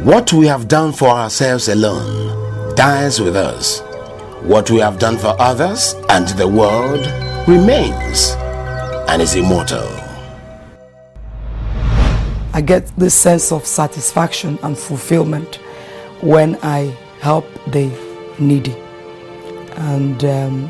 What we have done for ourselves alone dies with us. What we have done for others and the world remains and is immortal. I get this sense of satisfaction and fulfillment when I help the needy. And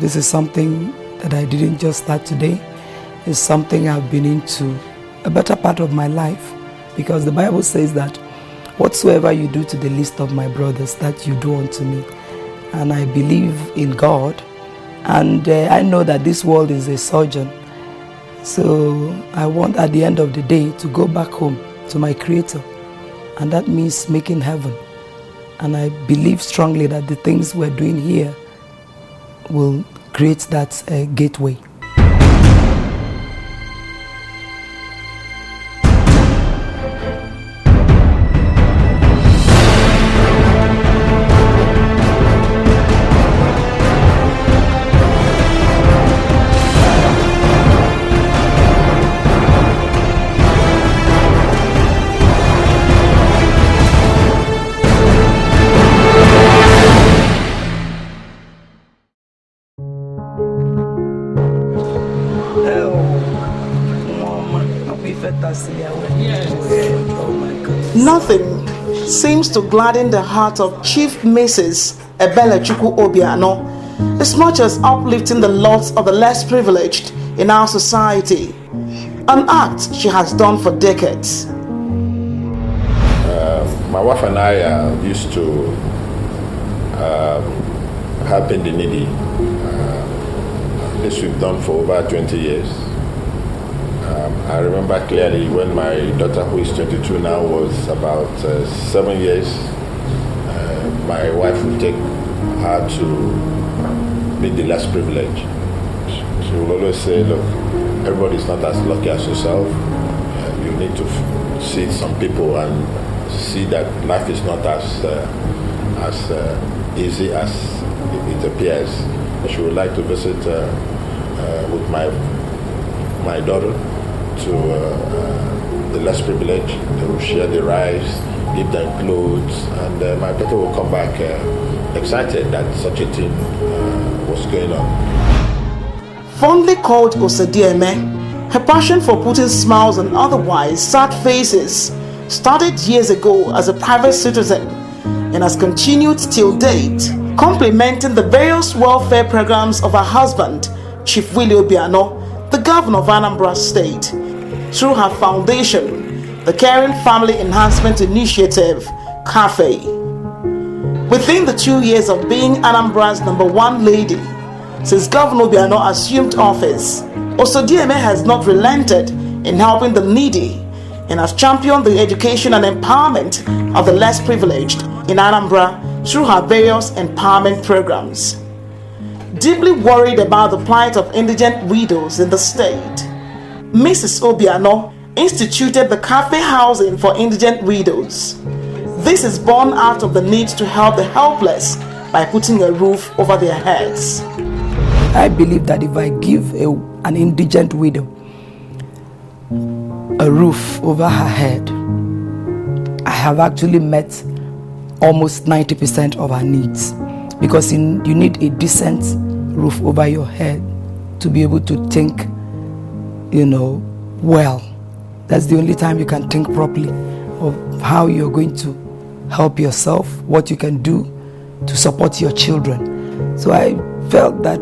this is something that I didn't just start today. It's something I've been into a better part of my life, because the Bible says that whatsoever you do to the least of my brothers, that you do unto me. And I believe in God, and I know that this world is a surgeon. So I want at the end of the day to go back home to my Creator, and that means making heaven. And I believe strongly that the things we're doing here will create that gateway. Nothing seems to gladden the heart of Chief Mrs. Ebelechukwu Obiano as much as uplifting the lots of the less privileged in our society, an act she has done for decades. My wife and I used to helping the needy. This we've done for over 20 years. I remember clearly when my daughter, who is 22 now, was about 7 years. My wife would take her to meet the less privileged. She will always say, look, everybody's not as lucky as yourself. You need to see some people and see that life is not as easy as it appears. She would like to visit with my daughter to the less privileged. They will share the rice, give them clothes, and my daughter will come back excited that such a thing was going on. Fondly called Osedieme, her passion for putting smiles on otherwise sad faces started years ago as a private citizen and has continued till date, complementing the various welfare programs of her husband, Chief Willie Obiano, the governor of Anambra State, through her foundation, the Caring Family Enhancement Initiative, CAFE. Within the 2 years of being Anambra's #1 lady, since Governor Obiano assumed office, Osodieme has not relented in helping the needy and has championed the education and empowerment of the less privileged in Anambra through her various empowerment programs. Deeply worried about the plight of indigent widows in the state, Mrs. Obiano instituted the Cafe Housing for Indigent Widows. This is born out of the need to help the helpless by putting a roof over their heads. I believe that if I give an indigent widow a roof over her head, I have actually met almost 90% of her needs, because you need a decent roof over your head to be able to think, well. That's the only time you can think properly of how you're going to help yourself, what you can do to support your children. So I felt that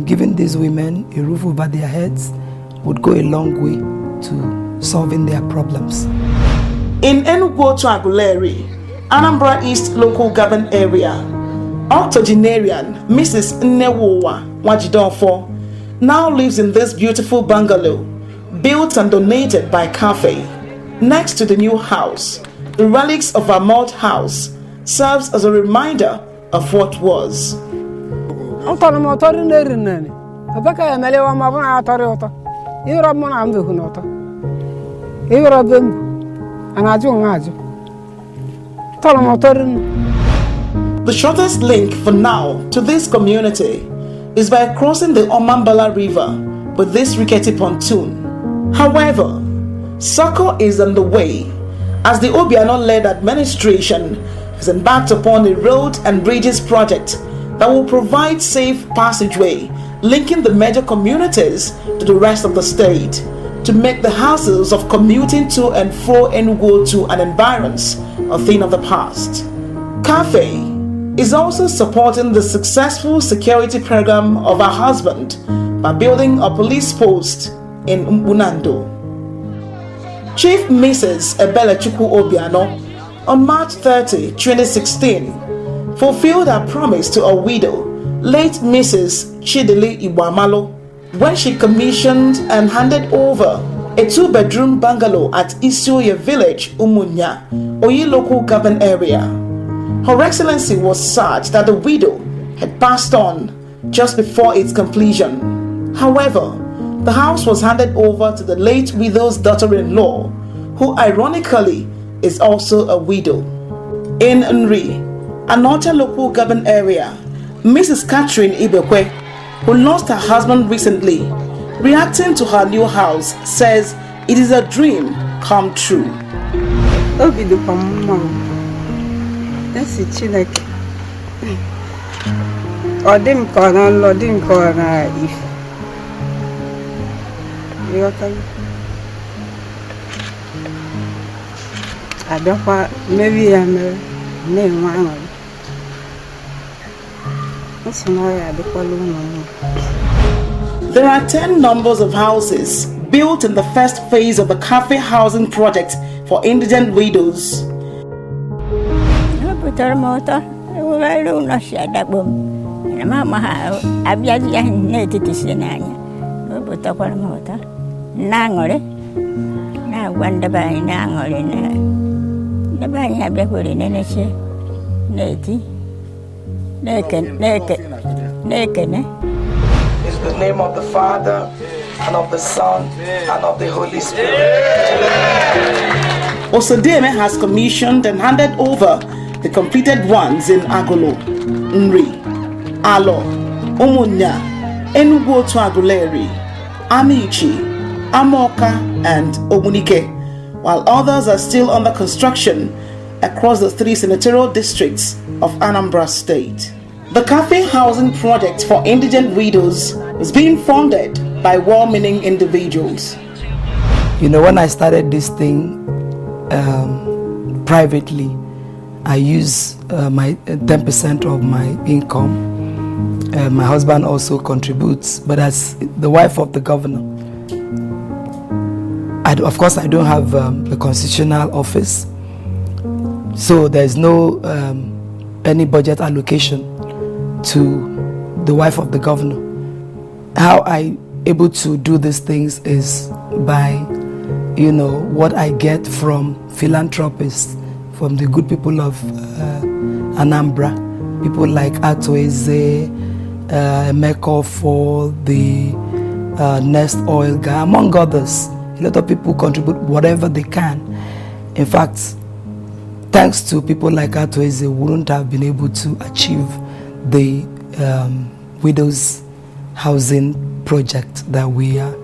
giving these women a roof over their heads would go a long way to solving their problems. In Enugu to Aguleri, Anambra East local government area, octogenarian Mrs. Nnewowa Wajidonfo now lives in this beautiful bungalow built and donated by CAFE. Next to the new house, the relics of our mud house serves as a reminder of what was. The shortest link for now to this community is by crossing the Omambala River with this rickety pontoon. However, succor is on the way as the Obiano-led administration has embarked upon a road and bridges project that will provide safe passageway linking the major communities to the rest of the state to make the hassles of commuting to and fro Enugu to and environs a thing of the past. CAFE is also supporting the successful security program of her husband by building a police post in Mbunando. Chief Mrs. Ebelechukwu Obiano, on March 30, 2016, fulfilled her promise to a widow, late Mrs. Chidili Iwamalo, when she commissioned and handed over a 2-bedroom bungalow at Isuye Village, Umunya, Oyi local government area. Her Excellency was sad that the widow had passed on just before its completion. However, the house was handed over to the late widow's daughter-in-law, who ironically is also a widow. In Nri, another local government area, Mrs. Catherine Ibekwe, who lost her husband recently, reacting to her new house, says it is a dream come true. There are 10 numbers of houses built in the first phase of the CAFE housing project for indigent widows. In the name of the Father, and of the Son, and of the Holy Spirit. Osodieme has commissioned and handed over the completed ones in Agolo, Nri, Alo, Umunya, Enugu to Aguleri, Amiichi, Amoka, and Ogunike, while others are still under construction across the 3 senatorial districts of Anambra State. The CAFE housing project for indigent widows is being funded by well-meaning individuals. You know, when I started this thing privately, I use my 10% of my income. My husband also contributes, but as the wife of the governor, of course I don't have the constitutional office, so there's no any budget allocation to the wife of the governor. How I able to do these things is by, you know, what I get from philanthropists, from the good people of Anambra, people like Atoeze, Emeko for the Nest Oil guy, among others. A lot of people contribute whatever they can. In fact, thanks to people like Atoeze, we wouldn't have been able to achieve the widows housing project that we are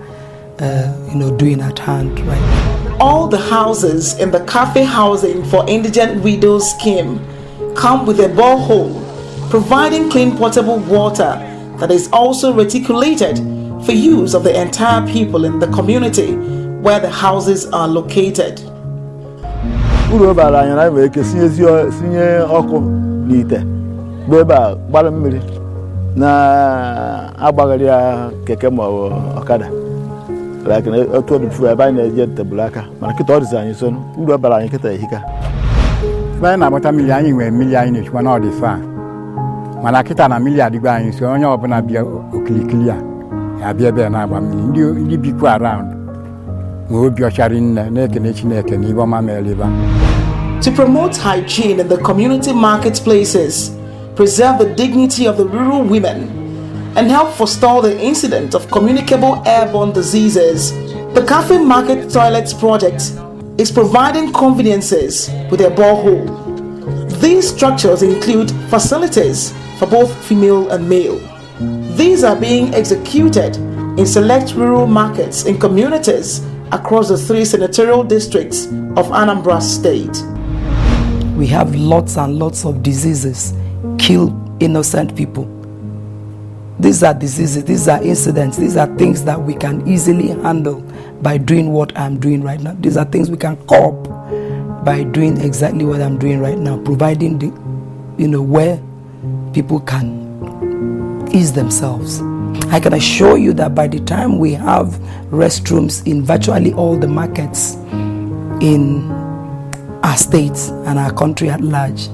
doing at hand right now. All the houses in the CAFE housing for indigent widows scheme come with a borehole, providing clean potable water that is also reticulated for use of the entire people in the community where the houses are located. Na agbagaria keke ma okada like na to the fu aba na je tabulaka mana kita odi zanyi so no uru abara anyi kita ehika ba na bota million anyi we million ni chuma na odi fa mana kita na million adigba anyi so onye obuna bia oklikili a bia bia na agba million ndi bi ku around mo obi ochari nna na ekene chineke ni bo ma meliba. To promote hygiene in the community marketplaces, preserve the dignity of the rural women, and help forestall the incident of communicable airborne diseases, the CAFE Market Toilets Project is providing conveniences with a borehole. These structures include facilities for both female and male. These are being executed in select rural markets in communities across the 3 senatorial districts of Anambra State. We have lots and lots of diseases kill innocent people. These are diseases, these are incidents, these are things that we can easily handle by doing what I'm doing right now. These are things we can cope by doing exactly what I'm doing right now, providing the, where people can ease themselves. I can assure you that by the time we have restrooms in virtually all the markets in our states and our country at large,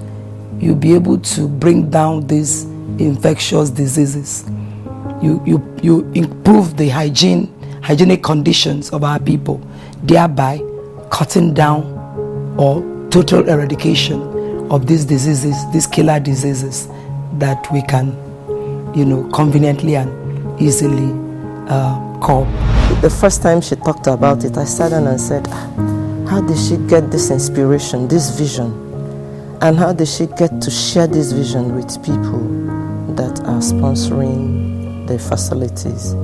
you'll be able to bring down these infectious diseases. You improve the hygienic conditions of our people, thereby cutting down or total eradication of these diseases, these killer diseases that we can, conveniently and easily cope. The first time she talked about it, I sat down and said, how did she get this inspiration, this vision? And how did she get to share this vision with people that are sponsoring the facilities?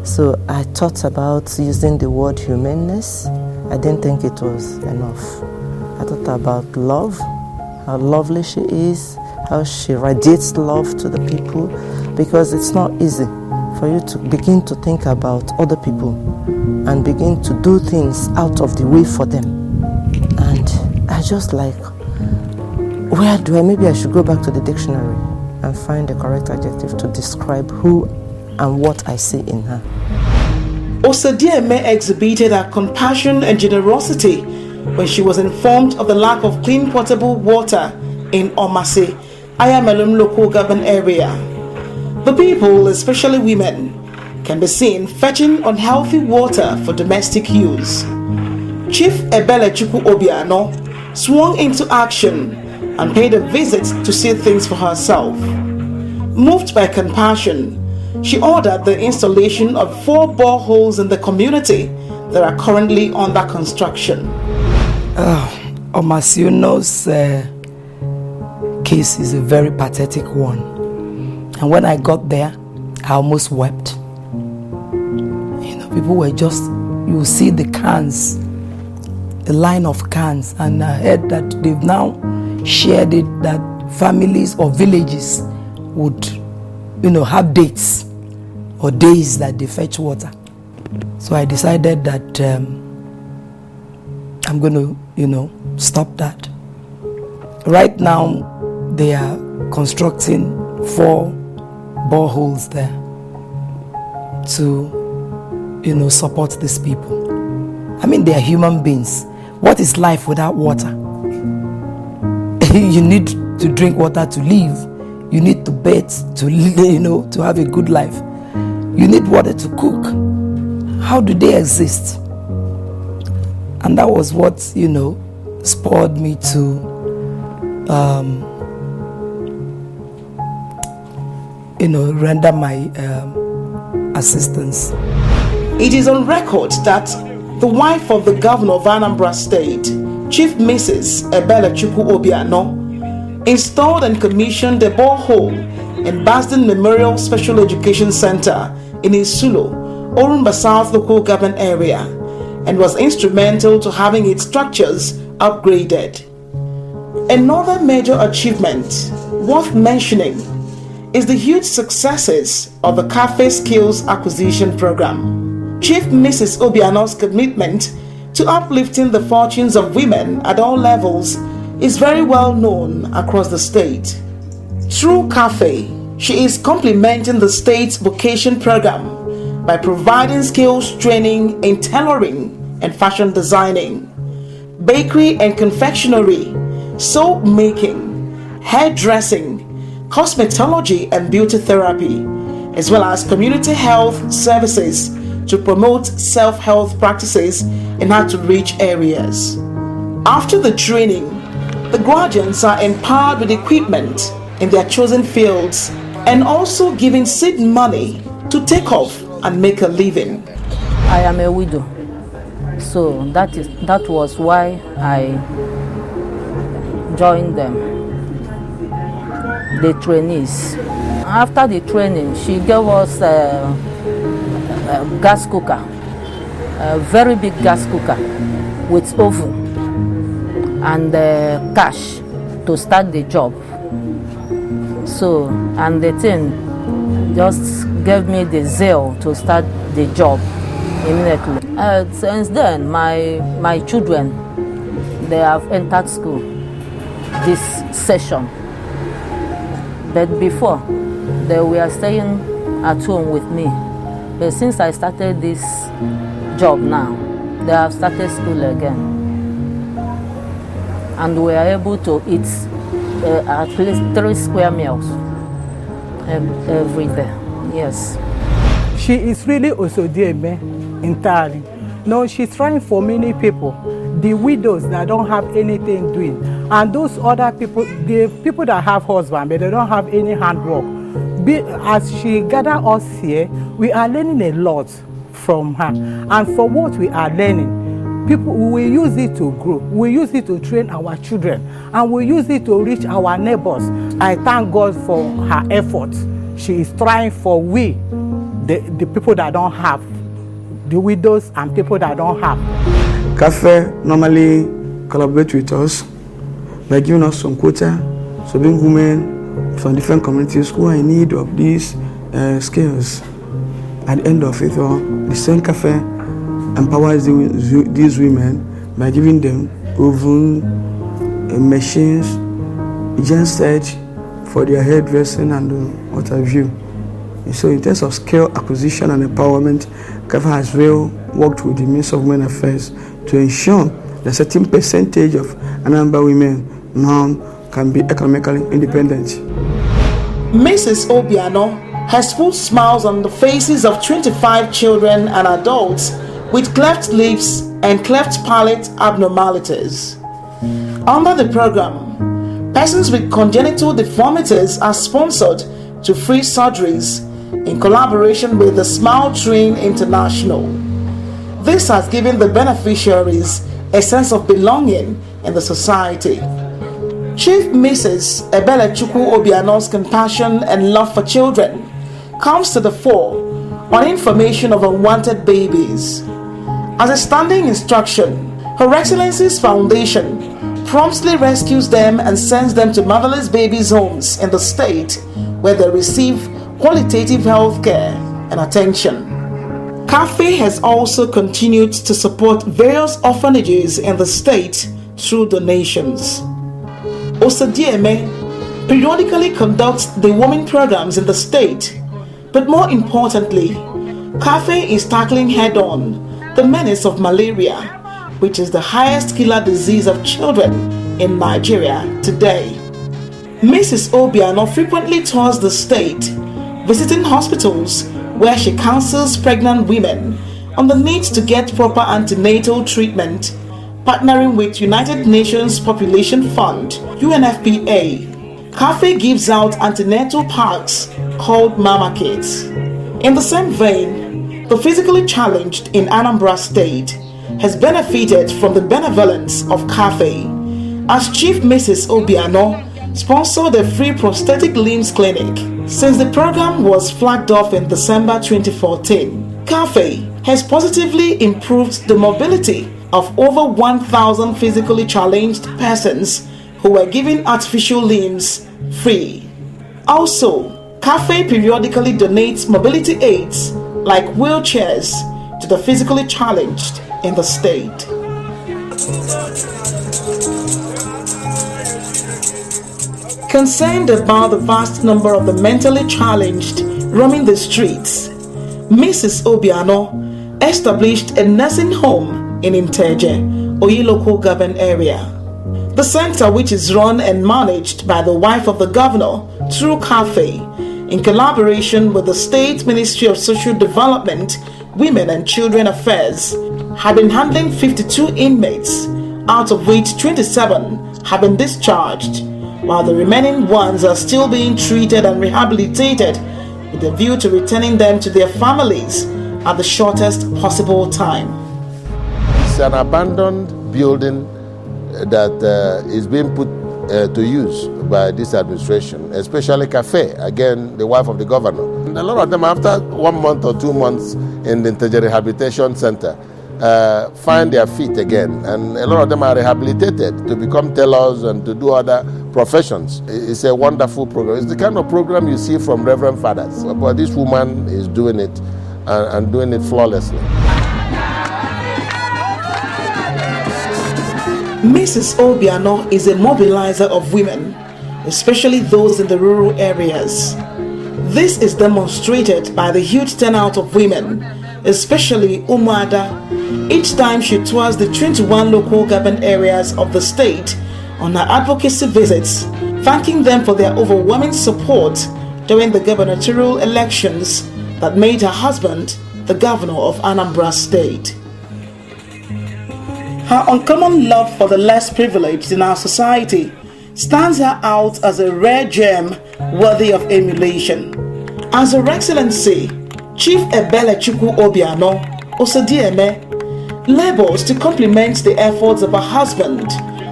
So I thought about using the word humanness. I didn't think it was enough. I thought about love, how lovely she is, how she radiates love to the people, because it's not easy for you to begin to think about other people and begin to do things out of the way for them. And I just like, maybe I should go back to the dictionary and find the correct adjective to describe who and what I see in her. Osedieme exhibited her compassion and generosity when she was informed of the lack of clean potable water in Omase, Ayamelum local government area. The people, especially women, can be seen fetching unhealthy water for domestic use. Chief Ebelechukwu Obiano swung into action and paid a visit to see things for herself. Moved by compassion, she ordered the installation of 4 boreholes in the community that are currently under construction. Omasiono's case is a very pathetic one. And when I got there, I almost wept. People were just, you see the cans, the line of cans, and I heard that they've now shared it that families or villages would, have dates or days that they fetch water. So I decided that I'm going to, stop that. Right now, they are constructing 4 boreholes there to, support these people. I mean, they are human beings. What is life without water? You need to drink water to live. You need to bathe to, to have a good life. You need water to cook. How do they exist? And that was what, spurred me to render my assistance. It is on record that the wife of the governor of Anambra State, Chief Mrs. Ebelechukwu Obiano, installed and commissioned a borehole in Basden Memorial Special Education Center in Isulo, Orumba South local government area, and was instrumental to having its structures upgraded. Another major achievement worth mentioning is the huge successes of the Cafe Skills Acquisition Program. Chief Mrs. Obiano's commitment to uplifting the fortunes of women at all levels is very well known across the state. Through Cafe, she is complementing the state's vocation program by providing skills training in tailoring and fashion designing, bakery and confectionery, soap making, hairdressing, cosmetology and beauty therapy, as well as community health services to promote self-health practices in hard-to-reach areas. After the training, the graduates are empowered with equipment in their chosen fields and also given seed money to take off and make a living. I am a widow, so that was why I joined them, the trainees. After the training, she gave us a gas cooker, a very big gas cooker with oven and cash to start the job. So, and the thing just gave me the zeal to start the job immediately. Since then, my children, they have entered school this session. But before, they were staying at home with me. But since I started this job now, they have started school again. And we are able to eat at least 3 square meals every day. Yes. She is really Osodieme entirely. No, she's trying for many people, the widows that don't have anything doing, and those other people, the people that have husband but they don't have any handwork. As she gather us here, we are learning a lot from her, and for what we are learning, people will use it to grow, we use it to train our children, and we use it to reach our neighbors. I thank God for her efforts. She is trying for we, the people that don't have, the widows and people that don't have. CAFE normally collaborate with us by giving us some quota, so being women from different communities who are in need of these skills. At the end of it all, the same CAFE empowers these women by giving them oven, machines, genset for their hairdressing and what have you. And so in terms of skill acquisition and empowerment, CAFE has well worked with the Ministry of Women Affairs to ensure that a certain percentage of Anambra women now can be economically independent. Mrs. Obiano has put smiles on the faces of 25 children and adults with cleft lips and cleft palate abnormalities. Under the program, persons with congenital deformities are sponsored to free surgeries in collaboration with the Smile Train International. This has given the beneficiaries a sense of belonging in the society. Chief Mrs. Ebelechukwu Obiano's compassion and love for children comes to the fore on information of unwanted babies. As a standing instruction, Her Excellency's Foundation promptly rescues them and sends them to motherless babies' homes in the state where they receive qualitative health care and attention. CAFE has also continued to support various orphanages in the state through donations. Osodieme periodically conducts the women programs in the state, but more importantly, CAFE is tackling head-on the menace of malaria, which is the highest killer disease of children in Nigeria today. Mrs. Obiano frequently tours the state, visiting hospitals where she counsels pregnant women on the need to get proper antenatal treatment, partnering with United Nations Population Fund, UNFPA. CAFE gives out antenatal packs called Mama Kits. In the same vein, the physically challenged in Anambra State has benefited from the benevolence of CAFE, as Chief Mrs. Obiano sponsored a free prosthetic limbs clinic. Since the program was flagged off in December 2014, CAFE has positively improved the mobility of over 1,000 physically challenged persons who were given artificial limbs free. Also, CAFE periodically donates mobility aids like wheelchairs to the physically challenged in the state. Concerned about the vast number of the mentally challenged roaming the streets, Mrs. Obiano established a nursing home in Inteje, Oyi local government area. The center, which is run and managed by the wife of the governor through CAFE, in collaboration with the State Ministry of Social Development, Women and Children Affairs, have been handling 52 inmates, out of which 27 have been discharged, while the remaining ones are still being treated and rehabilitated with a view to returning them to their families at the shortest possible time. It's an abandoned building that is being put to use by this administration, especially CAFE, again, the wife of the governor. And a lot of them, after 1 month or 2 months in the Integer Rehabilitation Center, find their feet again. And a lot of them are rehabilitated to become tailors and to do other professions. It's a wonderful program. It's the kind of program you see from Reverend Fathers. But this woman is doing it and doing it flawlessly. Mrs. Obiano is a mobilizer of women, especially those in the rural areas. This is demonstrated by the huge turnout of women, especially Umuada, each time she tours the 21 local government areas of the state on her advocacy visits, thanking them for their overwhelming support during the gubernatorial elections that made her husband the governor of Anambra State. Her uncommon love for the less privileged in our society stands her out as a rare gem worthy of emulation. As Her Excellency Chief Ebelechukwu Obiano, Osodieme, labors to complement the efforts of her husband,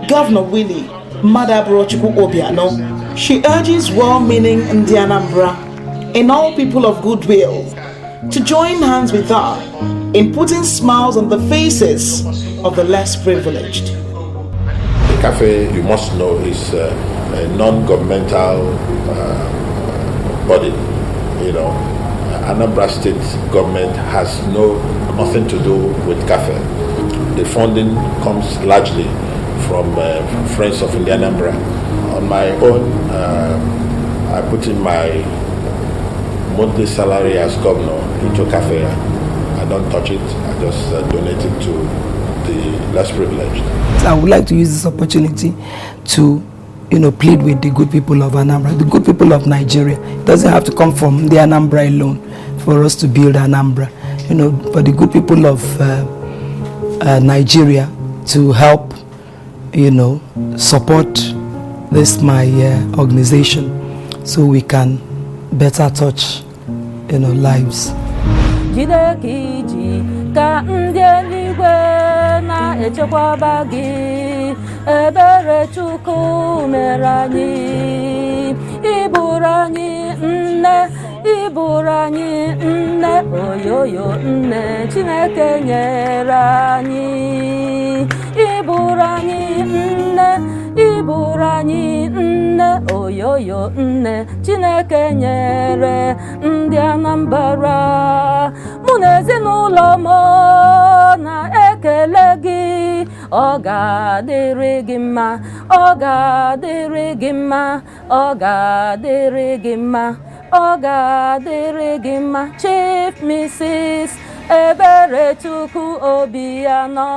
Governor Willie Ebelechukwu Obiano, she urges well-meaning Ndi Anambra and all people of goodwill to join hands with her in putting smiles on the faces of the less privileged. The cafe, you must know, is a non-governmental body. You know, Anambra State government has nothing to do with cafe. The funding comes largely from Friends of Ndi Anambra. On my own, I put in my monthly salary as governor into cafe. I don't touch it. I just donate it to the less privileged. I would like to use this opportunity to, plead with the good people of Anambra, the good people of Nigeria. It doesn't have to come from the Anambra alone for us to build Anambra. For the good people of Nigeria to help, support this my organization so we can better touch, lives. Ka ndị eluigwe na-echekwaba gị, Ebelechukwu mere anyị, ịbụrụ anyị nne, ịbụrụ anyị nne, oyoyo nne, Chineke nyere anyị, ịbụrụ anyị nne, ịbụrụ anyị nne, oyoyo nne, Chineke nyere Ndị Anambra. Mụ na ezinụlọ m na-ekele gị, ọ ga-adịrị gị mma, ọ ga-adịrị gị mma, ọ ga-adịrị gị mma, ọ ga-adịrị gị mma, Chief Mrs. Ebelechukwu Obiano.